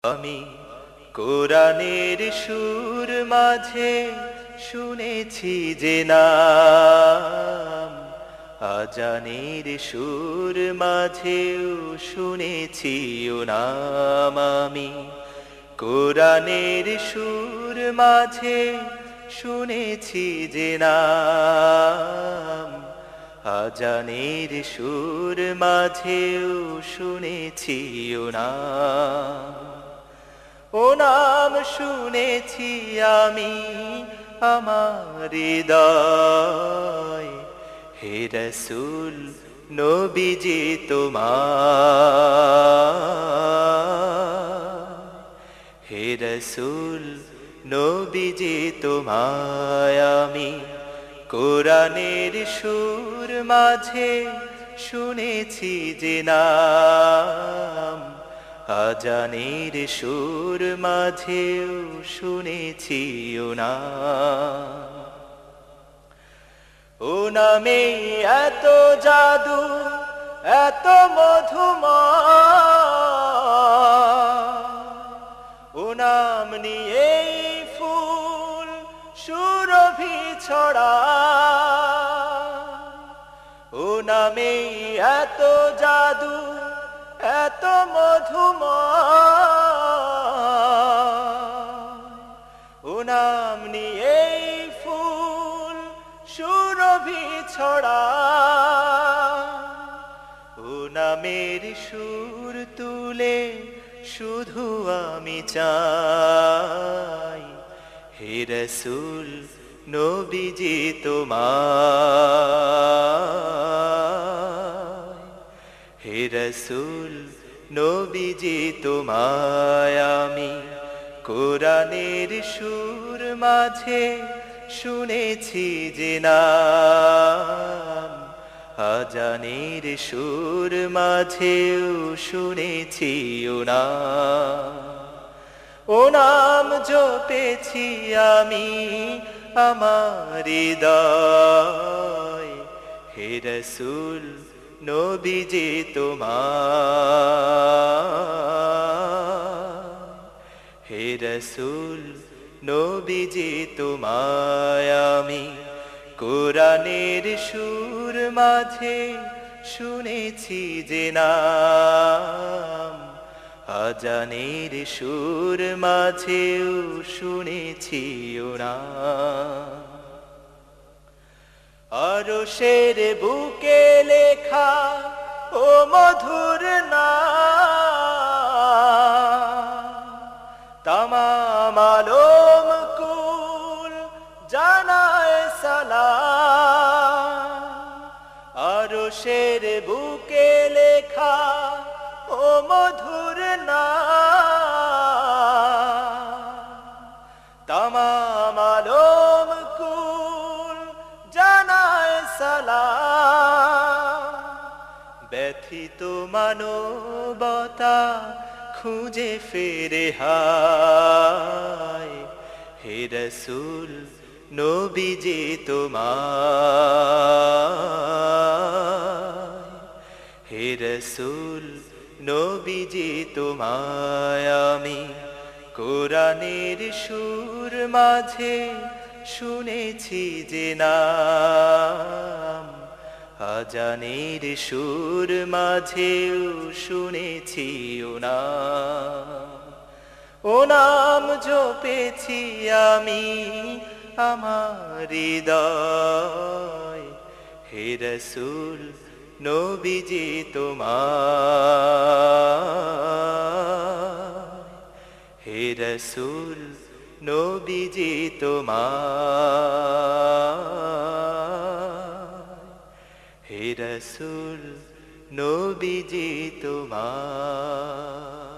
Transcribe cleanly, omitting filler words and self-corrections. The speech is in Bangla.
আমি কোরআনের সুর মাঝে শুনেছি যে নাম, আজানের সুর মাঝেও শুনেছি ও নাম। আমি কোরআনের সুর মাঝে শুনেছি যে নাম, আজানের সুর মাঝেও শুনেছি ও নাম। ও নাম শুনেছি আমি আমার হৃদয়, হে রাসূল নবীজি তোমার, হে রাসূল নবীজি তোমায় আমি কোরআনের সুর মাঝে শুনেছি যে নাম, আজানের সুর মাঝেও শুনেছি ও নাম। ও নামে এত জাদু এত মধুময়, ও নাম নিয়েই ফুল সুরভি ছড়ায়। ও নামে এত জাদু এত মধুময়, ও নাম নিয়েই ফুল সুরভি ছড়ায়। ও নামের সুর তুলে শুধু আমি চাই, হে রাসূল নবীজি তোমায়, হে রাসূল নবীজি তোমায় আমি কোরআনের সুর মাঝে শুনেছি যে নাম, আজানের সুর মাঝেও শুনেছি ও নাম। ও নাম জপেছি আমি আমার হৃদয়, হে রাসূল নবীজি তোমার, হে রাসূল নবীজি তোমায় আমি কোরআনের সুর মাঝে শুনেছি যে নাম, আজানের সুর মাঝেও শুনেছি ও নাম। আরশের বুকে লেখা ও মধুর নাম, তামাম আলম কুল জানায় সালাম। আরশের বুকে লেখা ও মধুর নাম, তামাম আলম কুল জানায় সালাম। ব্যথিত মানবতা খুঁজে ফেরে হায়, হে রাসূল নবীজি তোমায়, হে রাসূল নবীজি তোমায় আমি কোরআনের সুর মাঝে শুনেছি যে নাম, আজানের সুর মাঝেও শুনেছি ও নাম। ও নাম জপেছি আমি আমার হৃদয়, হে রাসূল নবীজি তোমার, হে রাসূল নবীজি তোমার, হে রাসূল নবীজি তোমার।